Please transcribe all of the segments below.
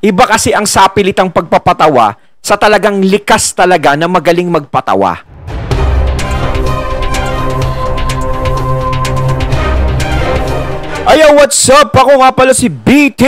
Iba kasi ang sapilitang pagpapatawa sa talagang likas talaga na magaling magpatawa. Ayo, what's up? Ako nga pala si BT!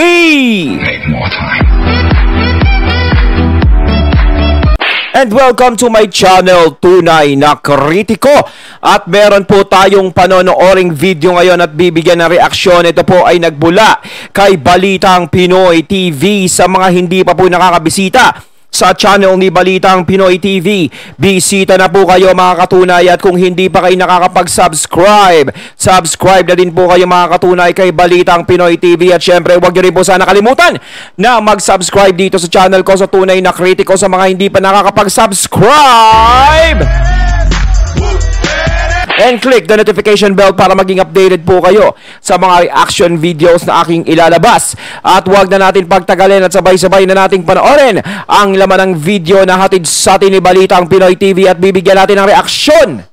And welcome to my channel, Tunay na Kritiko. At meron po tayong panonooring video ngayon at bibigyan ng reaksyon. Ito po ay nagbula kay Balitang Pinoy TV. Sa mga hindi pa po nakakabisita sa channel ni Balitang Pinoy TV, bisita na po kayo mga katunay. At kung hindi pa kayo nakakapag-subscribe, subscribe na din po kayo mga katunay kay Balitang Pinoy TV. At syempre huwag niyo rin po sana kalimutan na mag-subscribe dito sa channel ko sa Tunay na Kritiko sa mga hindi pa nakakapag-subscribe. And click the notification bell para maging updated po kayo sa mga reaction videos na aking ilalabas. At huwag na natin pagtagalin at sabay-sabay na nating panoorin ang laman ng video na hatid sa atin ni Balitang Pinoy TV at bibigyan natin ng reaksyon.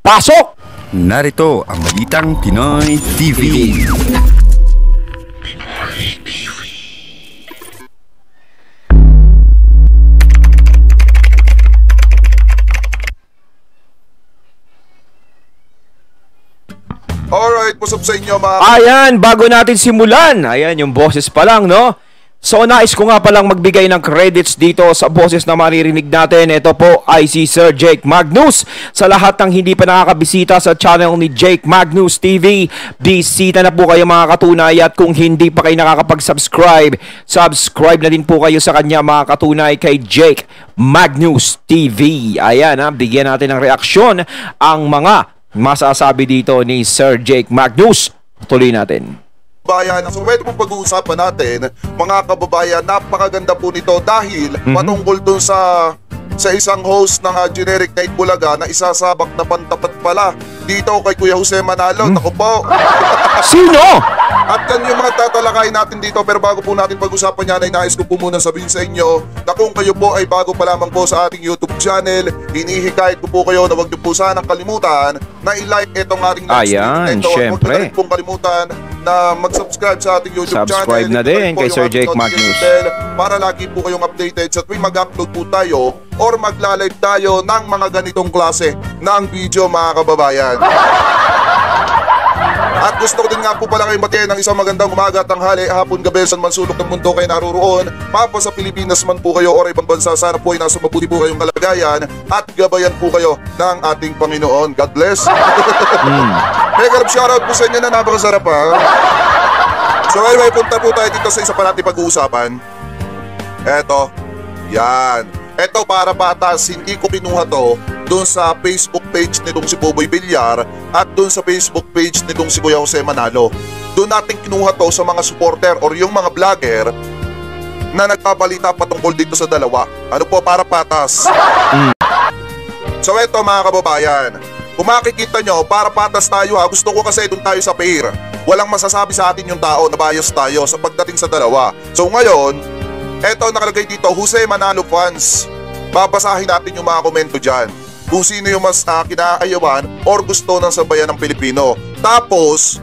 Pasok! Narito ang Balitang Pinoy TV. Alright, pusap sa inyo mga... Ayan, bago natin simulan, ayan yung boses pa lang, no? So, nais ko nga palang magbigay ng credits dito sa boses na maririnig natin. Ito po ay si Sir Jake Magnus. Sa lahat ng hindi pa nakakabisita sa channel ni Jake Magnus TV, bisita na po kayo mga katunay. At kung hindi pa kayo nakakapag-subscribe, subscribe na din po kayo sa kanya mga katunay kay Jake Magnus TV. Ayan, bigyan natin ng reaksyon ang mga masasabi dito ni Sir Jake Magnus. Tuloy natin. Bayan, so pwede po pag-uusapan natin, mga kababayan, napakaganda po nito dahil patungkol dun sa isang host ng Generic Night Bulaga na isasabak na pantapat pala dito kay Kuya Jose Manalo. Naku po. Sino? At yan yung mga tatalakayin natin dito, pero bago po natin pag-usapan yan ay nais ko po muna sabihin sa inyo na kung kayo po ay bago pa lamang po sa ating YouTube channel, hinihikayat ko po kayo na huwag niyo po sanang kalimutan na i-like itong ating ayan, syempre. Huwag niyo pong kalimutan na mag-subscribe sa ating YouTube channel. Subscribe na din kay Sir Jake Magnus para lagi po kayong updated sa tuwing mag-upload po tayo or magla-live tayo ng mga ganitong klase ng video mga kababayan. At gusto ko din nga po pala kayong batiyan ng isang magandang umaga, tanghali, hapon, gabi, saan man sulok ng mundo kayo naruroon. Mapa sa Pilipinas man po kayo o ibang bansa, sana po ay nasa mabuti po kayong kalagayan at gabayan po kayo ng ating Panginoon. God bless. Mega love shoutout po sa inyo na napakasarap ha. So anyway, punta po tayo dito sa isa pa natin pag-uusapan. Eto, yan. Eto para patas, hindi ko kinuha to doon sa Facebook page nitong si Boboy Villar at doon sa Facebook page nitong si Kuya Jose Manalo. Doon natin kinuha to sa mga supporter or yung mga vlogger na nagpabalita patungkol dito sa dalawa. Ano po, para patas. So eto mga kababayan, kung makikita nyo, para patas tayo ha. Gusto ko kasi doon tayo sa pair. Walang masasabi sa atin yung tao na bias tayo sa pagdating sa dalawa. So ngayon, eto nakalagay dito, Jose Manalo fans. Babasahin natin yung mga komento dyan. Kung sino yung mas kinakayawan or gusto ng sabayan ng Pilipino. Tapos,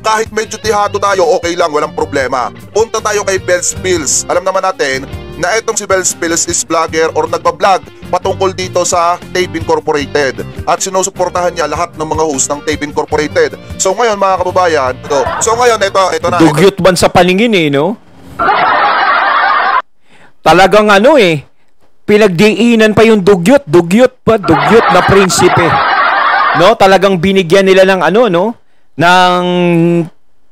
kahit medyo tihado tayo, okay lang, walang problema. Punta tayo kay Bells Pills. Alam naman natin na etong si Bells Pills is vlogger or nagbablog patungkol dito sa Tape Incorporated. At sinusuportahan niya lahat ng mga host ng Tape Incorporated. So ngayon mga kababayan, ito na. Dugyot ban sa paningin no? Talagang pinagdiinan pa yung dugyot na prinsipe. No, talagang binigyan nila ng ng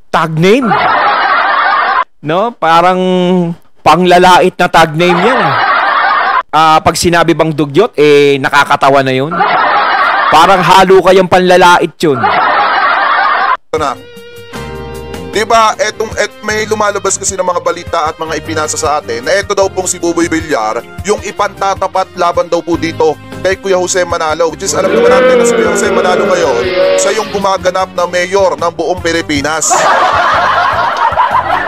tag name. No, parang panglalait na tag name 'yan. Pag sinabi bang dugyot, nakakatawa na 'yun. Parang halo kayang panlalait 'yun. Ito na. Diba, may lumalabas kasi ng mga balita at mga ipinasa sa atin na eto daw pong si Boboy Villar yung ipantatapat laban daw po dito kay Kuya Jose Manalo, which is alam naman natin na si Kuya Jose Manalo ngayon siya yung gumaganap na mayor ng buong Pilipinas.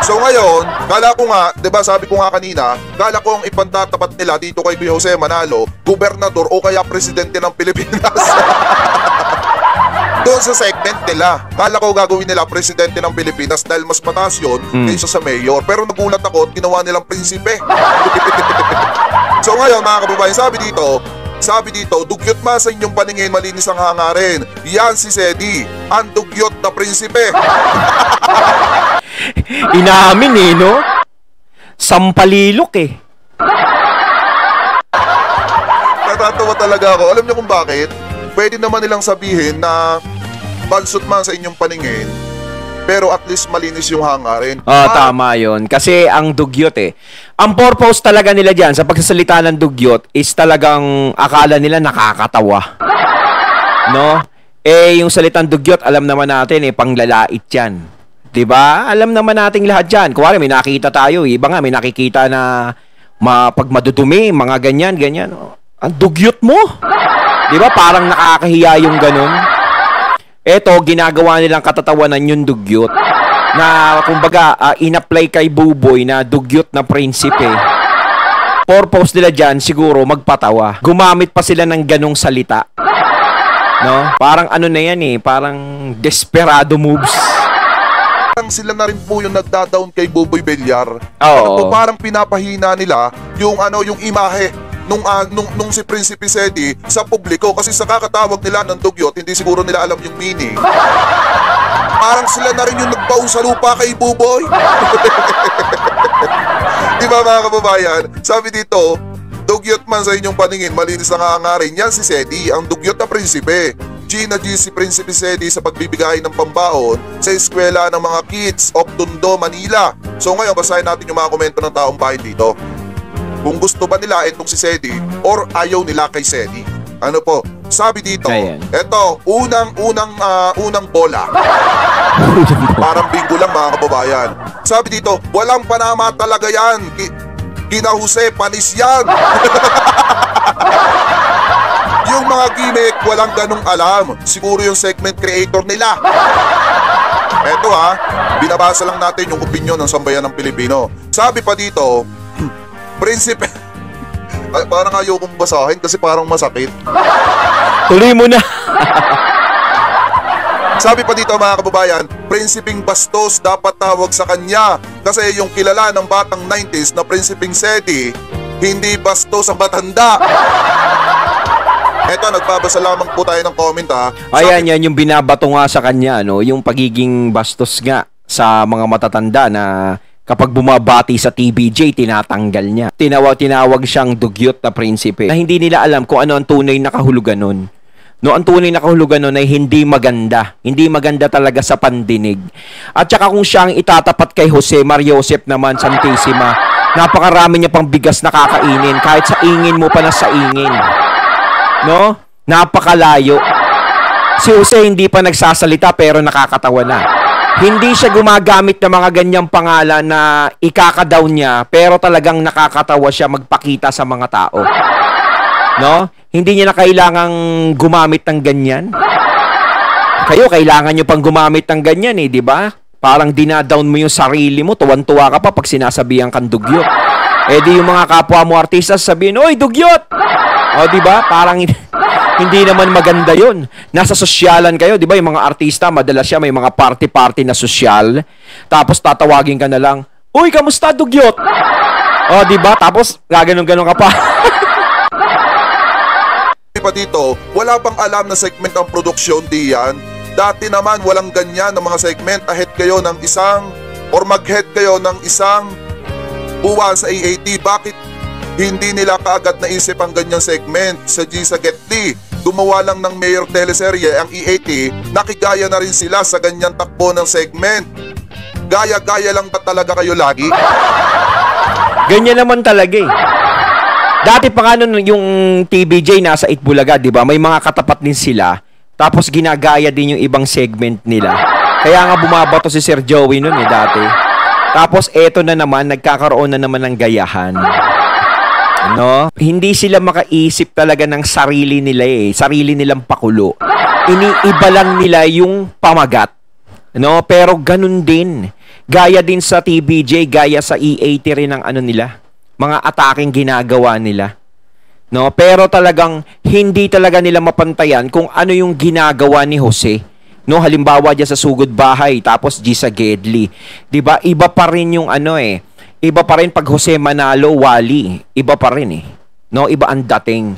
So ngayon, kala ko nga, diba sabi ko nga kanina, kala ko ang ipantatapat nila dito kay Kuya Jose Manalo, gobernador o kaya presidente ng Pilipinas. doon sa segment nila. Kala ko gagawin nila presidente ng Pilipinas dahil mas mataas yun kaysa sa mayor. Pero nagulat ako at ginawa nilang prinsipe. So ngayon mga kababayan, sabi dito, dugyot man sa inyong paningin, malinis ang hangarin. Yan si Sedi, ang dugyot na prinsipe. Inamin eh, no? Sampalilok eh. Natatawa talaga ako. Alam niyo kung bakit? Pwede naman nilang sabihin na bansot man sa inyong paningin, pero at least malinis yung hangarin. Tama yun. Kasi ang dugyot eh. Ang purpose talaga nila dyan sa pagsasalita ng dugyot is talagang akala nila nakakatawa. No? Yung salitang dugyot, alam naman natin panglalait yan. Diba? Alam naman nating lahat dyan. Kuwari, may nakita tayo. Iba nga, may nakikita na pag madudumi, mga ganyan. Ang dugyot mo. Diba? Parang nakakahiya yung ganun. Eto, ginagawa nilang katatawanan yung dugyot. Na, kumbaga, in-apply kay Buboy na dugyot na prinsipe. Purpose nila dyan, siguro, magpatawa. Gumamit pa sila ng ganong salita. No? Parang ano na yan parang desperado moves. Sila na rin po yung nagda-down kay Buboy Villar. Oo. Parang pinapahina nila yung imahe nung si Prinsipe Sedi sa publiko kasi sa kakatawag nila ng dugyot, hindi siguro nila alam yung meaning. Parang sila na rin yung nagbaon sa lupa kay Buboy. Diba mga kababayan? Sabi dito, dugyot man sa inyong paningin, malinis ang hangarin. Yan si Sedi, ang dugyot na prinsipe. Gina G si Prinsipe Sedi sa pagbibigay ng pambaon sa eskwela ng mga kids of Tondo, Manila. So ngayon, basahin natin yung mga komento ng taong bayan dito. Kung gusto ba nila itong si Sedi or ayaw nila kay Sedi. Ano po? Sabi dito, eto, unang bola. Parang bingo lang mga kababayan. Sabi dito, walang panama talaga yan. Kina Jose, panis yan. Yung mga gimmick, walang ganong alam. Siguro yung segment creator nila. Eto binabasa lang natin yung opinion ng sambayan ng Pilipino. Sabi pa dito, Prinsipe, ay, parang ayaw kong basahin kasi parang masakit. Tuloy mo na. Sabi pa dito mga kababayan, Prinsipeng Bastos dapat tawag sa kanya kasi yung kilala ng batang 90s na Prinsipeng Sedi, hindi bastos ang matanda. Eto, nagbabasa lamang po tayo ng comment Ayan, yan yung binabato nga sa kanya, no? Yung pagiging bastos nga sa mga matatanda na kapag bumabati sa TBJ, tinatanggal niya. Tinawag siyang dugyot na prinsipe. Na hindi nila alam kung ano ang tunay na kahulugan nun. No, ang tunay na kahulugan nun ay hindi maganda. Hindi maganda talaga sa pandinig. At saka kung siya ang itatapat kay Jose Mariosep naman, Santissima, napakarami niya pang bigas na kakainin. Kahit sa ingin mo pa na sa ingin. No? Napakalayo. Si Jose hindi pa nagsasalita pero nakakatawa na. Hindi siya gumagamit ng mga ganyang pangalan na ikaka-down niya pero talagang nakakatawa siya magpakita sa mga tao. No? Hindi niya na kailangang gumamit ng ganyan. Kayo, kailangan nyo pang gumamit ng ganyan di ba? Parang dinadown mo yung sarili mo, tuwan-tuwa ka pa pag sinasabihan kang dugyot. Di yung mga kapwa mo artista sabihin, "Oy, dugyot!" Di ba? Parang hindi naman maganda yun. Nasa sosyalan kayo, di ba? Yung mga artista, madalas siya may mga party-party na sosyal. Tapos tatawagin ka na lang, "Uy, kamusta, dugyot?" Di ba? Tapos gaganon-ganon ka pa. Pa dito, wala bang alam na segment ang produksyon diyan? Dati naman walang ganyan ng mga segment. Ahead kayo ng isang or mag-head kayo ng isang buwan sa AAT. Bakit hindi nila kaagad naisip ang ganyang segment? Sa Gisa Getty, gumawa lang ng mayor teleserye ang EAT, nakigaya na rin sila sa ganyang takbo ng segment. Gaya-gaya lang ba talaga kayo lagi? Ganyan naman talaga Dati pa nga nun yung TBJ nasa Itbulaga, di ba? May mga katapat din sila. Tapos ginagaya din yung ibang segment nila. Kaya nga bumabato si Sir Joey nun dati. Tapos eto na naman, nagkakaroon na naman ng gayahan. No? Hindi sila makaisip talaga ng sarili nila sarili nilang pakulo. Iniiba lang nila yung pamagat. No? Pero ganun din. Gaya din sa TBJ, gaya sa EAT rin ang nila. Mga ataking ginagawa nila. No? Pero talagang hindi talaga nila mapantayan kung ano yung ginagawa ni Jose. No, halimbawa diyan sa Sugod Bahay, tapos G sa Gedli. 'Di ba? Iba pa rin yung ano eh. Iba pa rin pag Jose Manalo, Wally. Iba pa rin eh. No, iba ang dating.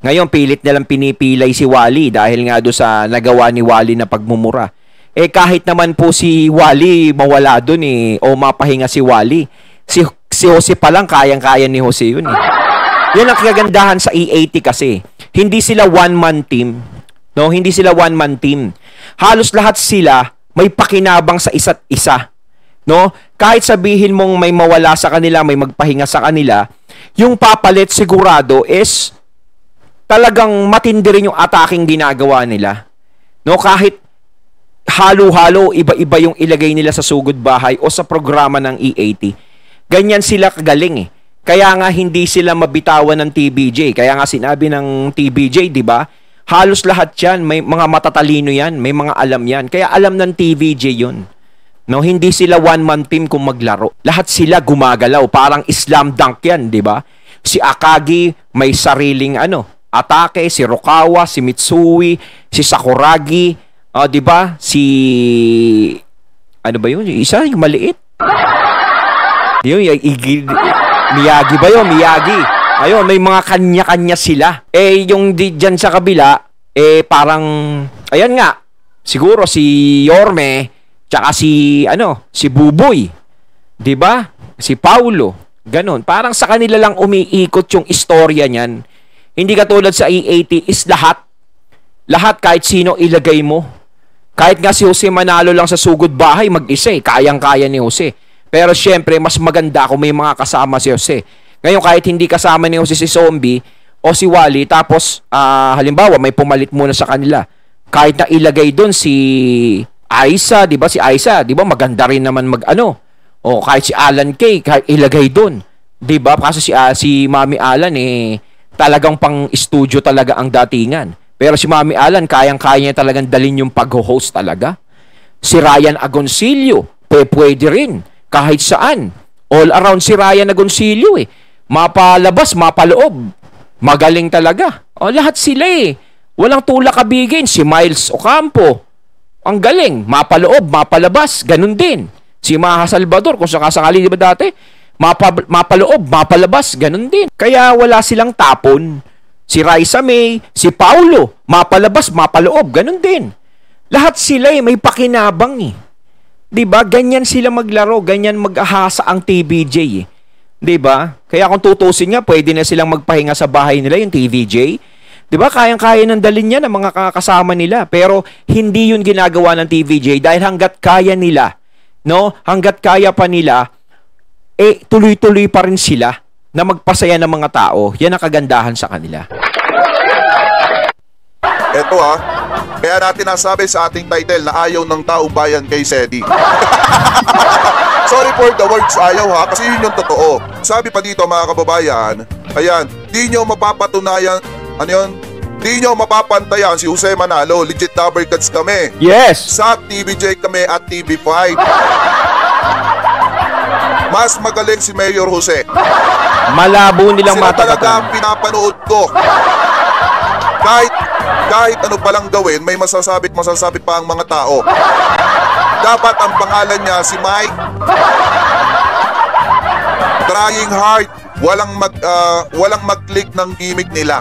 Ngayon pilit nilang pinipilay si Wally dahil nga do sa nagawa ni Wally na pagmumura. Eh kahit naman po si Wally mawala doon eh o mapahinga si Wally. Si Jose pa lang kayang-kaya ni Jose yun eh. Yan ang kagandahan sa E80 kasi. Hindi sila one-man team. No, hindi sila one-man team. Halos lahat sila may pakinabang sa isa't isa. No? Kahit sabihin mong may mawala sa kanila, may magpahinga sa kanila, yung papalit sigurado is talagang matindi rin yung attacking ginagawa nila. No, kahit halo-halo, iba-iba yung ilagay nila sa Sugod Bahay o sa programa ng E80. Ganyan sila kagaling eh. Kaya nga hindi sila mabitawan ng TVJ. Kaya nga sinabi ng TVJ, di ba? Halos lahat yan, may mga matatalino yan, may mga alam yan. Kaya alam ng TVJ yun. No, hindi sila one-man team kung maglaro. Lahat sila gumagalaw, parang slam dunk yan, di ba? Si Akagi may sariling atake, si Rukawa, si Mitsui, si Sakuragi, di ba? Si ano ba yun? Isa yung maliit. Yung Miyagi ba yun? Miyagi. Ayun, may mga kanya-kanya sila. Eh, yung dyan sa kabila, parang, ayan nga, siguro si Yorme, tsaka si Buboy. 'Di ba? Si Paulo. Ganon. Parang sa kanila lang umiikot yung istorya niyan. Hindi katulad sa E80 is lahat. Lahat kahit sino ilagay mo. Kahit nga si Jose Manalo lang sa Sugod Bahay mag-isa eh. Kayang-kaya ni Jose. Pero syempre, mas maganda kung may mga kasama si Jose. Ngayon, kahit hindi kasama ni Jose si Zombie o si Wally, tapos halimbawa may pumalit muna sa kanila. Kahit na ilagay doon si Aisa, 'di ba? Si Aisa, 'di ba? Maganda rin naman o kahit si Alan Kay, kahit ilagay doon. 'Di ba? Kasi si Mami Alan talagang pang-studio talaga ang datingan. Pero si Mami Alan kayang-kaya niya talagang dalhin yung pag-host talaga. Si Ryan Agoncillo, pwede rin kahit saan. All around si Ryan Agoncillo eh. Mapalabas, mapaloob. Magaling talaga. O lahat sila eh. Walang tulak kabigin. Si Miles Ocampo, ang galing, mapaloob, mapalabas, ganun din. Si Maha Salvador, kung sakasakali, di ba dati, mapaloob, mapalabas, ganun din. Kaya wala silang tapon. Si Raisa May, si Paulo, mapalabas, mapaloob, ganun din. Lahat sila may pakinabang eh. Di ba? Ganyan sila maglaro, ganyan mag-ahasa ang TVJ eh. Di ba? Kaya kung tutusin nga, pwede na silang magpahinga sa bahay nila, yung TVJ. Diba, kayang-kaya ng dalhin niya ng mga kasama nila. Pero hindi yun ginagawa ng TVJ dahil hanggat kaya nila, no? Hanggat kaya pa nila, tuloy-tuloy pa rin sila na magpasaya ng mga tao. Yan ang kagandahan sa kanila. Eto kaya natin nasabi sa ating title na ayaw ng taong bayan kay Sedi. Sorry for the words ayaw kasi yun yung totoo. Sabi pa dito mga kababayan, ayan, di nyo mapapatunayan, di nyo mapapantayan si Jose Manalo. Legit number cards kami. Yes. Sa TVJ kami at TV5. Mas magaling si Mayor Jose. Malabo nilang sila talaga matatatan. ang pinapanood ko. Kahit ano palang gawin, may masasabi pa ang mga tao. Dapat ang pangalan niya si Mike. Trying hard. Walang mag-click ng gimmick nila.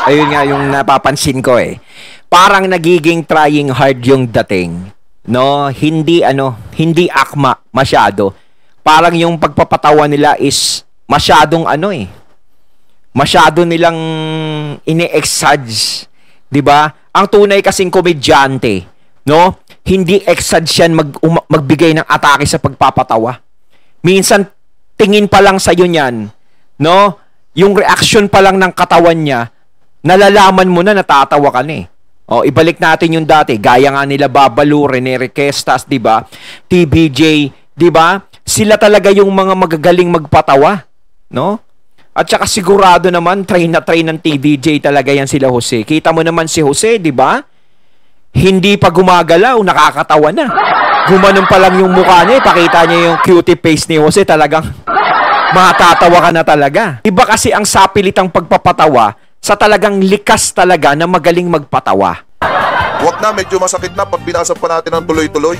Ayun nga yung napapansin ko eh. Parang nagiging trying hard yung dating. No, hindi akma masyado. Parang yung pagpapatawa nila is masyadong masyado nilang ine-exage, 'di ba? Ang tunay kasing komedyante, no? Hindi exage yan magbigay ng atake sa pagpapatawa. Minsan tingin pa lang sa iyo niyan, no? Yung reaction pa lang ng katawan niya, nalalaman mo na natatawa ka na eh. O, ibalik natin yung dati. Gaya nga nila Babalu, Rene Requestas, di ba? TBJ, di ba? Sila talaga yung mga magagaling magpatawa, no? At saka sigurado naman, train na train ng TBJ talaga yan sila Jose. Kita mo naman si Jose, di ba? Hindi pa gumagalaw, nakakatawa na. Gumanon pa lang yung mukha niya, pakita niya yung cutie face ni Jose, talagang matatawa ka na talaga. Iba kasi ang sapilitang pagpapatawa sa talagang likas talaga na magaling magpatawa. Wag na, medyo masakit na pag binasa pa natin ng tuloy-tuloy.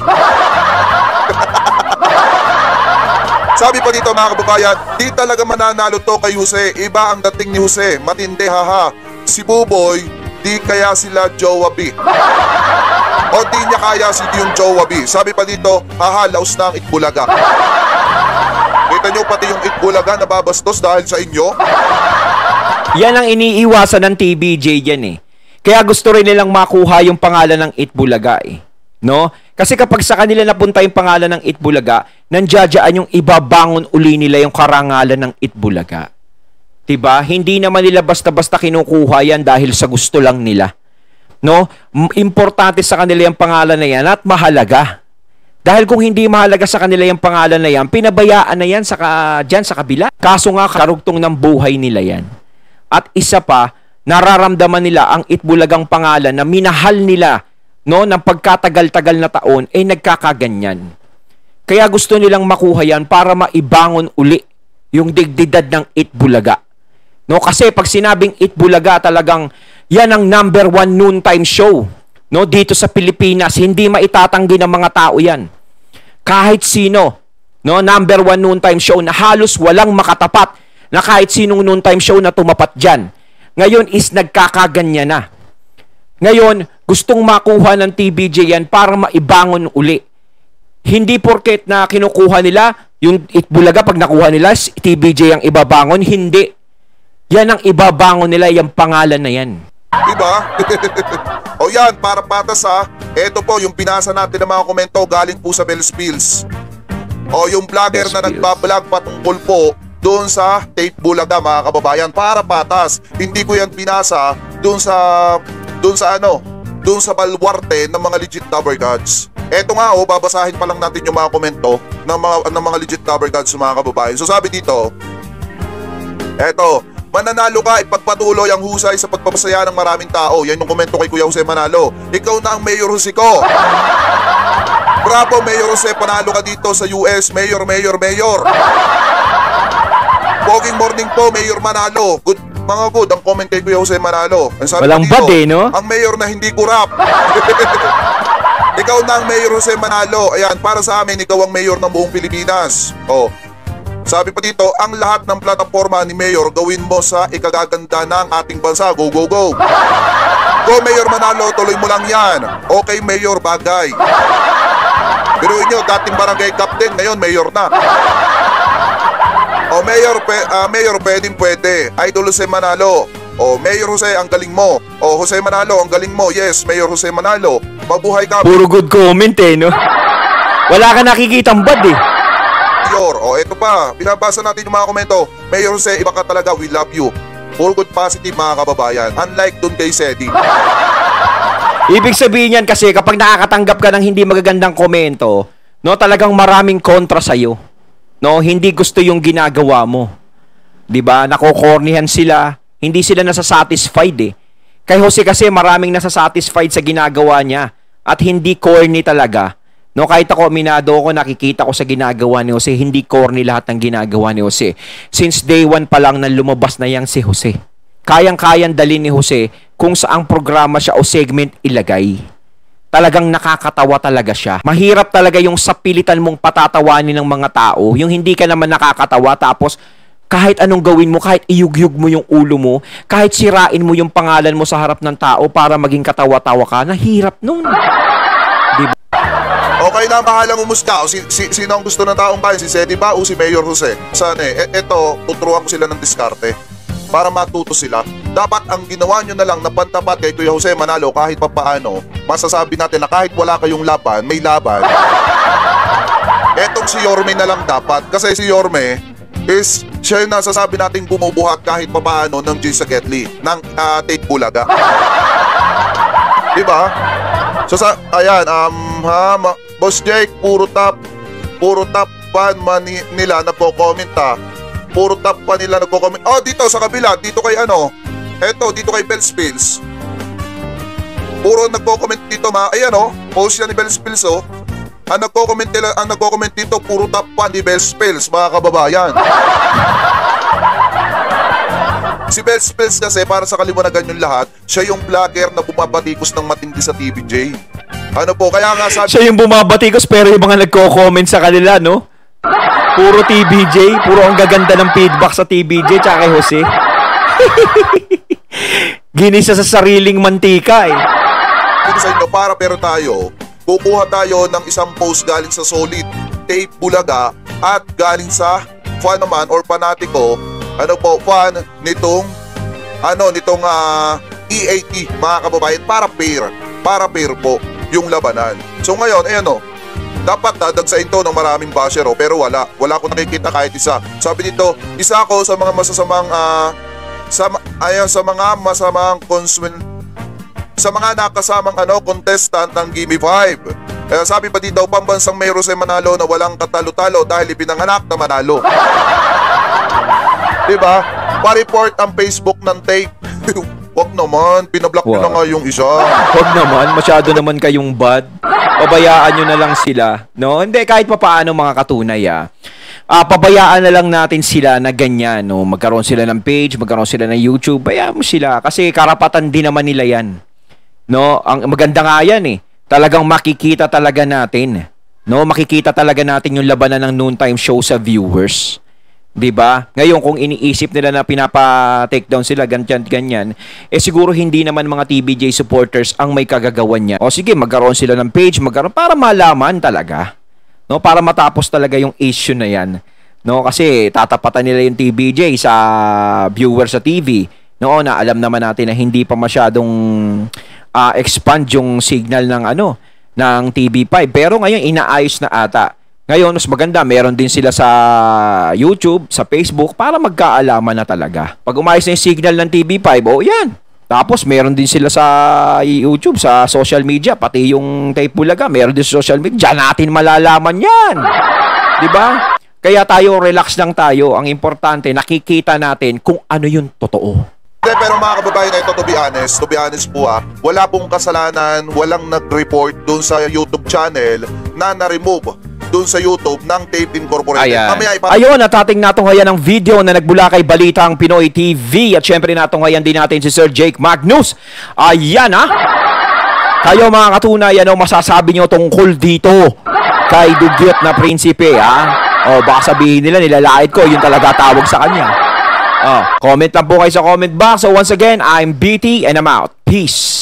Sabi pa dito mga kababayan, di talaga mananalo to kay Jose. Iba ang dating ni Jose, matindi haha. Si Buboy, di kaya sila Jowa B. O di niya kaya si yung Jowa B. Sabi pa dito, haha, laos na ang Itbulaga. Kita nyo pati yung Itbulaga nababastos dahil sa inyo? Yan ang iniiwasan ng TVJ yan eh. Kaya gusto rin nilang makuha yung pangalan ng Itbulaga eh. No? Kasi kapag sa kanila napunta yung pangalan ng Itbulaga, nandiyadyaan yung ibabangon uli nila yung karangalan ng Itbulaga. Diba? Hindi naman nila basta-basta kinukuha yan dahil sa gusto lang nila. No? Importante sa kanila yung pangalan na yan at mahalaga. Dahil kung hindi mahalaga sa kanila yung pangalan na yan, pinabayaan na yan dyan sa kabila. Kaso nga, karugtong ng buhay nila yan. At isa pa, nararamdaman nila ang Itbulagang pangalan na minahal nila, no, ng pagkatagal-tagal na taon, ay nagkakaganyan. Kaya gusto nilang makuha yan para maibangon uli yung digdidad ng Itbulaga. No, kasi pag sinabing Itbulaga, talagang yan ang #1 noontime show, no, dito sa Pilipinas. Hindi maitatanggi ng mga tao yan. Kahit sino, no, #1 noontime show na halos walang makatapat na kahit sinong noontime show na tumapat dyan. Ngayon is nagkakaganyan na. Ngayon, gustong makuha ng TVJ yan para maibangon uli. Hindi porket na kinukuha nila, yung Itbulaga pag nakuha nila, TVJ ang ibabangon. Hindi. Yan ang ibabangon nila, yung pangalan na yan. Diba? O yan, para patas ha. Ito po, yung pinasa natin ng mga komento galing po sa Bell's Pills. O yung vlogger na nagbablog patungkol po doon sa Itbulaga mga kababayan. Para patas. Hindi ko yan pinasa doon sa balwarte ng mga legit cover gods. Eto nga babasahin pa lang natin yung mga komento ng mga legit cover gods mga kababayan. So sabi dito, eto, mananalo ka, ipagpatuloy ang husay sa pagpapasaya ng maraming tao. Yan yung komento kay Kuya Jose Manalo. Ikaw na ang Mayor Jose ko. Bravo Mayor Jose, panalo ka dito sa US. Mayor. Poging morning po, Mayor Manalo. Good, mga good, ang comment kay Kuya Jose Manalo. Walang bad eh, no? Ang mayor na hindi kurap. Ikaw na ang Mayor Jose Manalo. Ayan, para sa amin, ikaw ang mayor ng buong Pilipinas. Oh. Sabi pa dito, ang lahat ng plataforma ni Mayor gawin mo sa ikagaganda ng ating bansa. Go, go, go. Go, Mayor Manalo, tuloy mo lang yan. Okay, Mayor, bagay. Biruin nyo, dating barangay captain, ngayon Mayor na. O Mayor, pwede. Idol Jose Manalo. O Mayor Jose, ang galing mo. O Jose Manalo, ang galing mo. Yes, Mayor Jose Manalo. Mabuhay ka. Puro good comment eh, no? Wala ka nakikitang bad eh. Mayor, o eto pa, binabasa natin yung mga komento. Mayor Jose, iba ka talaga, we love you. Puro good positive mga kababayan. Unlike dun kay Sedi. Ibig sabihin yan kasi kapag nakakatanggap ka ng hindi magagandang komento, no, talagang maraming kontra sa'yo. No, hindi gusto yung ginagawa mo. 'Di ba? Nakokornihan sila, hindi sila nasasatisfied eh. Kay Jose kasi maraming nasasatisfied sa ginagawa niya at hindi corny talaga. No, kahit ako minado ako, nakikita ko sa ginagawa ni Jose, hindi corny lahat ng ginagawa ni Jose. Since day 1 pa lang nang lumabas na yang si Jose. Kayang-kayang dalhin ni Jose kung saang programa siya o segment ilagay. Talagang nakakatawa talaga siya. Mahirap talaga yung sapilitan mong patatawanin ng mga tao, yung hindi ka naman nakakatawa tapos kahit anong gawin mo, kahit iyugyug mo yung ulo mo, kahit sirain mo yung pangalan mo sa harap ng tao para maging katawa-tawa ka, nahirap nun. Diba? Okay na, bahalang umuska. O sino ang gusto ng taong bayan? Si Sedi ba o si Mayor Jose? Sana eto, tuturuan ko sila ng diskarte para matuto sila. Dapat ang ginawa nyo na lang na pantapat kay Kuya Jose Manalo kahit papaano, masasabi natin na kahit wala kayong laban, may laban. Etong si Yorme na lang dapat. Kasi si Yorme is siya yung nasasabi natin bumubuhat kahit papaano ng Jay Sagetli, ng Itbulaga. Diba? So ayan, Boss Jake, puro top fan nila nagko-comment ha. Puro top pa nila nagko-comment. Oh, dito sa kabila, dito kay dito kay Bell's Pills. Puro nagko-comment dito ayan post yan ni Bell's Pills Ang nagko-comment dito, puro top fan ni Bell's Pills, mga kababayan. Si Best Friends kasi, para sa kaliwanagan yung lahat, siya yung vlogger na bumabatikos ng matindi sa TVJ. Ano po, kaya nga sabi... Siya yung bumabatikos pero yung mga nagko-comment sa kanila, no? Puro TVJ, puro ang gaganda ng feedback sa TVJ tsaka kay Jose. Ginisa sa sariling mantika eh. Hindi sa inyo, para pero tayo, kukuha tayo ng isang post galing sa Solid, Tape Bulaga, at galing sa fan naman or fanatiko, fan nitong EAT, mga kababayan, para pair po yung labanan. So ngayon, ayan o, dapat dadagsain to ng maraming basher pero wala ko nakikita kahit isa. Sabi dito, isa ako sa mga masasamang sa mga nakasamang contestant ng Gimme 5. Sabi pa dito, pambansang may Jose Manalo na walang katalo-talo dahil ipinanganak na manalo. Diba? Pa-report ang Facebook ng Tape. Wag naman, pinablock nyo na nga yung isa. Wag naman, masyado naman kayong bad. Pabayaan nyo na lang sila. No? Hindi, kahit pa paano mga katunay pabayaan na lang natin sila na ganyan. No? Magkaroon sila ng page, magkaroon sila ng YouTube. Bayaan mo sila kasi karapatan din naman nila yan. No? Ang maganda nga yan eh. Talagang makikita talaga natin. No? Makikita talaga natin yung labanan ng noontime show sa viewers. 'Di ba? Ngayon kung iniisip nila na pinapa-take down sila ganyan, siguro hindi naman mga TVJ supporters ang may kagagawan niya. O sige, magkaroon sila ng page, para malaman talaga. No, para matapos talaga yung issue na 'yan. No, kasi tatapatan nila yung TVJ sa viewers sa TV. Noon na alam naman natin na hindi pa masyadong expand yung signal ng ng TV5, pero ngayon inaayos na ata. Ngayon, mas maganda, meron din sila sa YouTube, sa Facebook, para magkaalaman na talaga. Pag umayos na yung signal ng TV5, yan. Tapos, meron din sila sa YouTube, sa social media, pati yung Tape Bulaga, meron din sa social media. Diyan natin malalaman yan. Diba? Kaya tayo, relax lang tayo. Ang importante, nakikita natin kung ano yung totoo. Pero mga kababayan na ito, to be honest po wala pong kasalanan, walang nag-report doon sa YouTube channel na na-remove doon sa YouTube ng Tape Incorporated. Ayun, natating natunghayan ng video na nagbula kay Balitang Pinoy TV at syempre natunghayan din natin si Sir Jake Magnus. Ayan Kayo mga katunay, masasabi nyo tungkol dito kay Dugyot na Prinsipe O baka sabihin nila, nilalait ko, yun talaga tawag sa kanya. Comment lang po kayo sa comment box. So once again, I'm BT and I'm out. Peace.